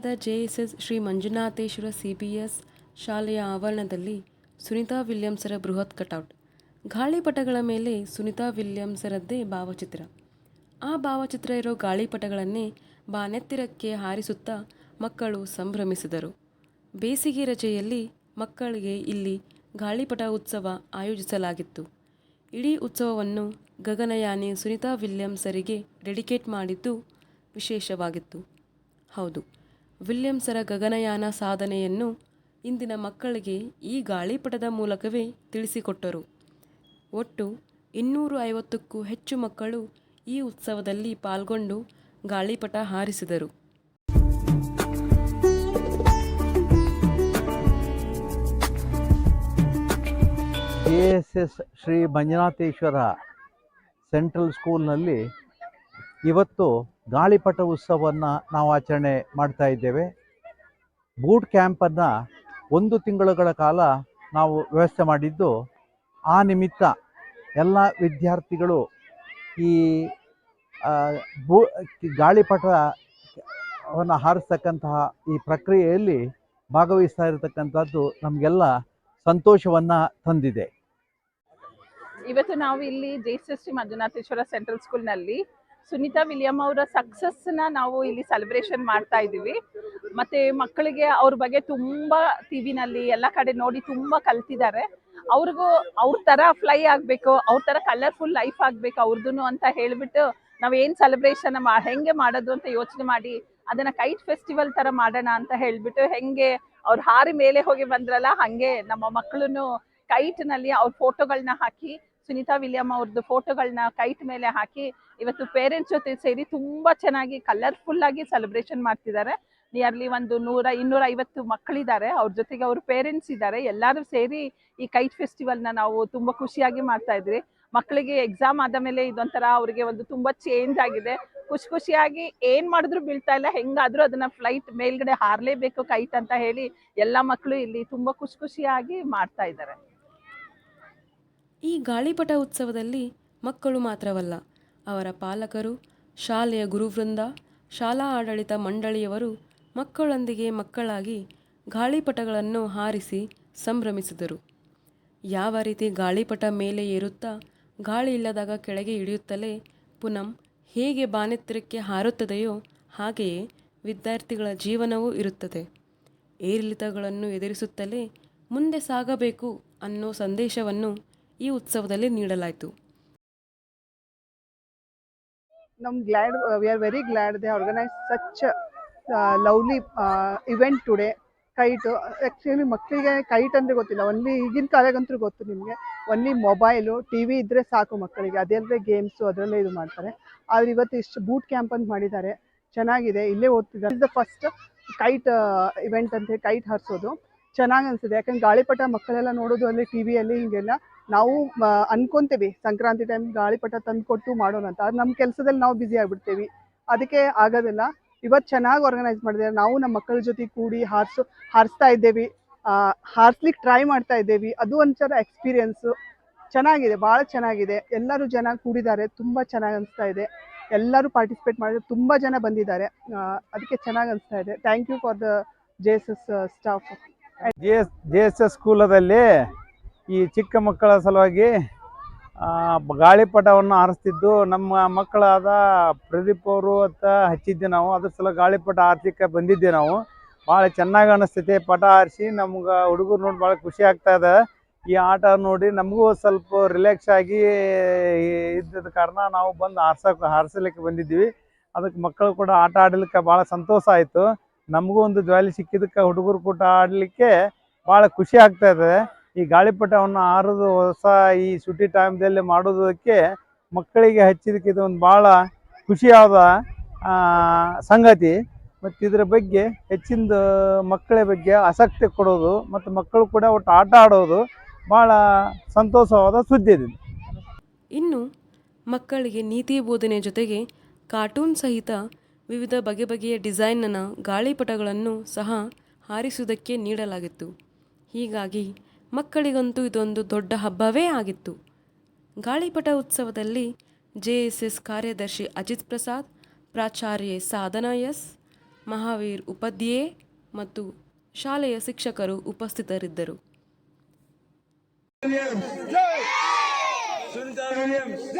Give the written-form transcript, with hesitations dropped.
ನಗರದ JSS Shri Manjunatheshwara CBS ಶಾಲೆಯ ಆವರಣದಲ್ಲಿ ಸುನೀತಾ ವಿಲಿಯಮ್ಸರ ಬೃಹತ್ ಕಟೌಟ್. ಗಾಳಿಪಟಗಳ ಮೇಲೆ ಸುನೀತಾ ವಿಲಿಯಮ್ಸರದ್ದೇ ಭಾವಚಿತ್ರ. ಆ ಭಾವಚಿತ್ರ ಇರೋ ಗಾಳಿಪಟಗಳನ್ನೇ ಬಾನೆತ್ತಿರಕ್ಕೆ ಹಾರಿಸುತ್ತಾ ಮಕ್ಕಳು ಸಂಭ್ರಮಿಸಿದರು. ಬೇಸಿಗೆ ರಜೆಯಲ್ಲಿ ಮಕ್ಕಳಿಗೆ ಇಲ್ಲಿ ಗಾಳಿಪಟ ಉತ್ಸವ ಆಯೋಜಿಸಲಾಗಿತ್ತು. ಇಡೀ ಉತ್ಸವವನ್ನು ಗಗನಯಾನಿ ಸುನೀತಾ ವಿಲಿಯಮ್ಸರಿಗೆ ಡೆಡಿಕೇಟ್ ಮಾಡಿದ್ದು ವಿಶೇಷವಾಗಿತ್ತು. ಹೌದು, ವಿಲಿಯಮ್ಸರ ಗಗನಯಾನ ಸಾಧನೆಯನ್ನು ಇಂದಿನ ಮಕ್ಕಳಿಗೆ ಈ ಗಾಳಿಪಟದ ಮೂಲಕವೇ ತಿಳಿಸಿಕೊಟ್ಟರು. ಒಟ್ಟು 250ಕ್ಕೂ ಹೆಚ್ಚು ಮಕ್ಕಳು ಈ ಉತ್ಸವದಲ್ಲಿ ಪಾಲ್ಗೊಂಡು ಗಾಳಿಪಟ ಹಾರಿಸಿದರು. ಜೆಎಸ್ಎಸ್ ಶ್ರೀ ಮಂಜುನಾಥೇಶ್ವರ ಸೆಂಟ್ರಲ್ ಸ್ಕೂಲ್ನಲ್ಲಿ ಇವತ್ತು ಗಾಳಿಪಟ ಉತ್ಸವವನ್ನು ನಾವು ಆಚರಣೆ ಮಾಡ್ತಾ ಇದ್ದೇವೆ. ಬೂಟ್ ಕ್ಯಾಂಪನ್ನು 1 ತಿಂಗಳುಗಳ ಕಾಲ ನಾವು ವ್ಯವಸ್ಥೆ ಮಾಡಿದ್ದು, ಆ ನಿಮಿತ್ತ ಎಲ್ಲ ವಿದ್ಯಾರ್ಥಿಗಳು ಈ ಗಾಳಿಪಟವನ್ನು ಹಾರಿಸ್ತಕ್ಕಂತಹ ಈ ಪ್ರಕ್ರಿಯೆಯಲ್ಲಿ ಭಾಗವಹಿಸ್ತಾ ಇರತಕ್ಕಂಥದ್ದು ನಮಗೆಲ್ಲ ಸಂತೋಷವನ್ನು ತಂದಿದೆ. ಇವತ್ತು ನಾವು ಇಲ್ಲಿ ಜೆಎಸ್ಎಸ್ ಶ್ರೀ ಮಂಜುನಾಥೇಶ್ವರ ಸೆಂಟ್ರಲ್ ಸ್ಕೂಲ್ನಲ್ಲಿ ಸುನೀತಾ ವಿಲಿಯಮ್ ಅವರ ಸಕ್ಸಸ್ನ ನಾವು ಇಲ್ಲಿ ಸೆಲೆಬ್ರೇಷನ್ ಮಾಡ್ತಾ ಇದ್ದೀವಿ. ಮತ್ತೆ ಮಕ್ಕಳಿಗೆ ಅವ್ರ ಬಗ್ಗೆ ತುಂಬ ಟಿವಿನಲ್ಲಿ ಎಲ್ಲ ಕಡೆ ನೋಡಿ ತುಂಬ ಕಲ್ತಿದ್ದಾರೆ. ಅವ್ರಿಗೂ ಅವ್ರ ಥರ ಫ್ಲೈ ಆಗಬೇಕು, ಅವ್ರ ಥರ ಕಲರ್ಫುಲ್ ಲೈಫ್ ಆಗಬೇಕು ಅವ್ರದ್ದು ಅಂತ ಹೇಳಿಬಿಟ್ಟು ನಾವೇನು ಸೆಲೆಬ್ರೇಷನ್ ಹೆಂಗೆ ಮಾಡೋದು ಅಂತ ಯೋಚನೆ ಮಾಡಿ ಅದನ್ನು ಕೈಟ್ ಫೆಸ್ಟಿವಲ್ ಥರ ಮಾಡೋಣ ಅಂತ ಹೇಳಿಬಿಟ್ಟು, ಹೆಂಗೆ ಅವ್ರು ಹಾರಿ ಮೇಲೆ ಹೋಗಿ ಬಂದ್ರಲ್ಲ ಹಾಗೆ ನಮ್ಮ ಮಕ್ಕಳನ್ನು ಕೈಟ್ನಲ್ಲಿ ಅವ್ರ ಫೋಟೋಗಳನ್ನ ಹಾಕಿ, ಸುನೀತಾ ವಿಲಿಯಮ್ ಅವ್ರದ್ದು ಫೋಟೋಗಳನ್ನ ಕೈಟ್ ಮೇಲೆ ಹಾಕಿ ಇವತ್ತು ಪೇರೆಂಟ್ಸ್ ಜೊತೆ ಸೇರಿ ತುಂಬ ಚೆನ್ನಾಗಿ ಕಲರ್ಫುಲ್ ಆಗಿ ಸೆಲೆಬ್ರೇಷನ್ ಮಾಡ್ತಿದ್ದಾರೆ. ನಿಯರ್ಲಿ ಒಂದು 250 ಮಕ್ಕಳಿದ್ದಾರೆ, ಅವ್ರ ಜೊತೆಗೆ ಅವ್ರ ಪೇರೆಂಟ್ಸ್ ಇದ್ದಾರೆ. ಎಲ್ಲರೂ ಸೇರಿ ಈ ಕೈಟ್ ಫೆಸ್ಟಿವಲ್ನ ನಾವು ತುಂಬ ಖುಷಿಯಾಗಿ ಮಾಡ್ತಾ ಇದ್ರಿ. ಮಕ್ಕಳಿಗೆ ಎಕ್ಸಾಮ್ ಆದ ಮೇಲೆ ಇದೊಂಥರ ಅವ್ರಿಗೆ ಒಂದು ತುಂಬ ಚೇಂಜ್ ಆಗಿದೆ. ಖುಷಿಯಾಗಿ ಏನು ಮಾಡಿದ್ರು ಬೀಳ್ತಾ ಇಲ್ಲ, ಹೆಂಗಾದ್ರೂ ಅದನ್ನ ಫ್ಲೈಟ್ ಮೇಲ್ಗಡೆ ಹಾರಲೇಬೇಕು ಕೈಟ್ ಅಂತ ಹೇಳಿ ಎಲ್ಲ ಮಕ್ಕಳು ಇಲ್ಲಿ ತುಂಬ ಖುಷಿಯಾಗಿ ಮಾಡ್ತಾ ಇದ್ದಾರೆ. ಈ ಗಾಳಿಪಟ ಉತ್ಸವದಲ್ಲಿ ಮಕ್ಕಳು ಮಾತ್ರವಲ್ಲ, ಅವರ ಪಾಲಕರು, ಶಾಲೆಯ ಗುರುವೃಂದ, ಶಾಲಾ ಆಡಳಿತ ಮಂಡಳಿಯವರು ಮಕ್ಕಳೊಂದಿಗೆ ಮಕ್ಕಳಾಗಿ ಗಾಳಿಪಟಗಳನ್ನು ಹಾರಿಸಿ ಸಂಭ್ರಮಿಸಿದರು. ಯಾವ ರೀತಿ ಗಾಳಿಪಟ ಮೇಲೆ ಏರುತ್ತಾ ಗಾಳಿ ಇಲ್ಲದಾಗ ಕೆಳಗೆ ಇಳಿಯುತ್ತಲೇ ಪುನಃ ಹೇಗೆ ಬಾನೆತ್ತರಕ್ಕೆ ಹಾರುತ್ತದೆಯೋ ಹಾಗೆಯೇ ವಿದ್ಯಾರ್ಥಿಗಳ ಜೀವನವೂ ಇರುತ್ತದೆ. ಏರಿಳಿತಗಳನ್ನು ಎದುರಿಸುತ್ತಲೇ ಮುಂದೆ ಸಾಗಬೇಕು ಅನ್ನೋ ಸಂದೇಶವನ್ನು ಈ ಉತ್ಸವದಲ್ಲಿ ನೀಡಲಾಯಿತು. We are very glad they organized such a lovely event today. Kite actually ಮಕ್ಕಳಿಗೆ ಕೈಟ್ ಅಂದರೆ ಗೊತ್ತಿಲ್ಲ, ಒನ್ಲಿ ಈಗಿನ ಕಾಲಕ್ಕಂತೂ ಗೊತ್ತು ನಿಮಗೆ, ಒನ್ಲಿ ಮೊಬೈಲು ಟಿವಿ ಇದ್ದರೆ ಸಾಕು ಮಕ್ಕಳಿಗೆ, ಅದೆಲ್ಲದೆ ಗೇಮ್ಸು ಅದರಲ್ಲೇ ಇದು ಮಾಡ್ತಾರೆ. ಆದರೆ ಇವತ್ತು ಇಷ್ಟು ಬೂಟ್ ಕ್ಯಾಂಪ್ ಅಂತ ಮಾಡಿದ್ದಾರೆ, ಚೆನ್ನಾಗಿದೆ. ಇಲ್ಲೇ ಓದ್ತಿದ್ದಾರೆ. Is the first kite event ಅಂತ ಹೇಳಿ ಕೈಟ್ ಹಾರಿಸೋದು ಚೆನ್ನಾಗಿ ಅನಿಸಿದೆ. ಯಾಕಂದ್ರೆ ಗಾಳಿಪಟ ಮಕ್ಕಳೆಲ್ಲ ನೋಡೋದು ಅಲ್ಲಿ ಟಿವಿಯಲ್ಲಿ ಹೀಗೆಲ್ಲ ನಾವು ಅನ್ಕೊತೀವಿ ಸಂಕ್ರಾಂತಿ ಟೈಮ್ ಗಾಳಿಪಟ ತಂದು ಕೊಟ್ಟು ಮಾಡೋಣ ಅಂತ. ಅದು ನಮ್ಮ ಕೆಲಸದಲ್ಲಿ ನಾವು ಬ್ಯುಸಿ ಆಗಿಬಿಡ್ತೀವಿ, ಅದಕ್ಕೆ ಆಗೋದಿಲ್ಲ. ಇವತ್ತು ಚೆನ್ನಾಗಿ ಆರ್ಗನೈಸ್ ಮಾಡಿದ್ದಾರೆ. ನಾವು ನಮ್ಮ ಮಕ್ಕಳ ಜೊತೆ ಕೂಡಿ ಹಾರಿಸ್ತಾ ಇದ್ದೇವೆ, ಹಾರಿಸ್ಲಿಕ್ಕೆ ಟ್ರೈ ಮಾಡ್ತಾ ಇದ್ದೇವೆ. ಅದು ಒಂಥರ ಎಕ್ಸ್ಪೀರಿಯೆನ್ಸು ಚೆನ್ನಾಗಿದೆ, ಭಾಳ ಚೆನ್ನಾಗಿದೆ. ಎಲ್ಲರೂ ಜನ ಕೂಡಿದ್ದಾರೆ, ತುಂಬ ಚೆನ್ನಾಗಿ ಅನಿಸ್ತಾ ಇದೆ. ಎಲ್ಲರೂ ಪಾರ್ಟಿಸಿಪೇಟ್ ಮಾಡಿದ್ರು, ತುಂಬ ಜನ ಬಂದಿದ್ದಾರೆ, ಅದಕ್ಕೆ ಚೆನ್ನಾಗಿ ಅನಿಸ್ತಾ ಇದೆ. Thank you for the JSS staff. JSS ಸ್ಕೂಲದಲ್ಲಿ ಈ ಚಿಕ್ಕ ಮಕ್ಕಳ ಸಲುವಾಗಿ ಗಾಳಿಪಟವನ್ನು ಹಾರಿಸ್ತಿದ್ದು ನಮ್ಮ ಮಕ್ಕಳಾದ ಪ್ರದೀಪ್ ಅವರು ಅಂತ ಹಚ್ಚಿದ್ದೆ ನಾವು. ಅದ್ರ ಸಲ ಗಾಳಿಪಟ ಹಾರಿಸ್ಲಿಕ್ಕೆ ಬಂದಿದ್ದೆ ನಾವು. ಭಾಳ ಚೆನ್ನಾಗಿ ಅನಿಸ್ತೈತೆ ಪಟ ಹಾರಿಸಿ. ನಮ್ಗೆ ಹುಡುಗರು ನೋಡಿ ಭಾಳ ಖುಷಿ ಆಗ್ತಾ ಇದೆ. ಈ ಆಟ ನೋಡಿ ನಮಗೂ ಸ್ವಲ್ಪ ರಿಲ್ಯಾಕ್ಸ್ ಆಗಿ ಇದ್ದದ ಕಾರಣ ನಾವು ಬಂದು ಹಾರಿಸಲಿಕ್ಕೆ ಬಂದಿದ್ವಿ. ಅದಕ್ಕೆ ಮಕ್ಕಳು ಕೂಡ ಆಟ ಆಡಲಿಕ್ಕೆ ಭಾಳ ಸಂತೋಷ ಆಯಿತು. ನಮಗೂ ಒಂದು ಜಾಲಿ ಸಿಕ್ಕಿದ್ದಕ್ಕೆ ಹುಡುಗರು ಕೂಡ ಆಡಲಿಕ್ಕೆ ಭಾಳ ಖುಷಿ ಆಗ್ತಾ ಇದೆ. ಈ ಗಾಳಿಪಟವನ್ನು ಹಾರೋದು ಹೊಸ ಈ ಸುಟ್ಟಿ ಟೈಮ್ದಲ್ಲಿ ಮಾಡೋದಕ್ಕೆ ಮಕ್ಕಳಿಗೆ ಹಚ್ಚಿದಕ್ಕೆ ಇದು ಒಂದು ಭಾಳ ಖುಷಿಯಾದ ಸಂಗತಿ. ಮತ್ತು ಇದರ ಬಗ್ಗೆ ಹೆಚ್ಚಿನ ಮಕ್ಕಳ ಬಗ್ಗೆ ಆಸಕ್ತಿ ಕೊಡೋದು ಮತ್ತು ಮಕ್ಕಳು ಕೂಡ ಒಟ್ಟು ಆಟ ಆಡೋದು ಭಾಳ ಸಂತೋಷವಾದ ಸುದ್ದಿ ಇದೆ. ಇನ್ನು ಮಕ್ಕಳಿಗೆ ನೀತಿ ಬೋಧನೆ ಜೊತೆಗೆ ಕಾರ್ಟೂನ್ ಸಹಿತ ವಿವಿಧ ಬಗೆಯ ಡಿಸೈನ್ನ ಗಾಳಿಪಟಗಳನ್ನು ಸಹ ಹಾರಿಸುವುದಕ್ಕೆ ನೀಡಲಾಗಿತ್ತು. ಹೀಗಾಗಿ ಮಕ್ಕಳಿಗಂತೂ ಇದೊಂದು ದೊಡ್ಡ ಹಬ್ಬವೇ ಆಗಿತ್ತು. ಗಾಳಿಪಟ ಉತ್ಸವದಲ್ಲಿ ಜೆಎಸ್ಎಸ್ ಕಾರ್ಯದರ್ಶಿ ಅಜಿತ್ ಪ್ರಸಾದ್, ಪ್ರಾಚಾರ್ಯೆ ಸಾಧನಾ ಎಸ್, ಮಹಾವೀರ್ ಉಪಾಧ್ಯಾಯ ಮತ್ತು ಶಾಲೆಯ ಶಿಕ್ಷಕರು ಉಪಸ್ಥಿತರಿದ್ದರು. ಸುನಿತಾ ವಿಲಿಯಮ್ಸ್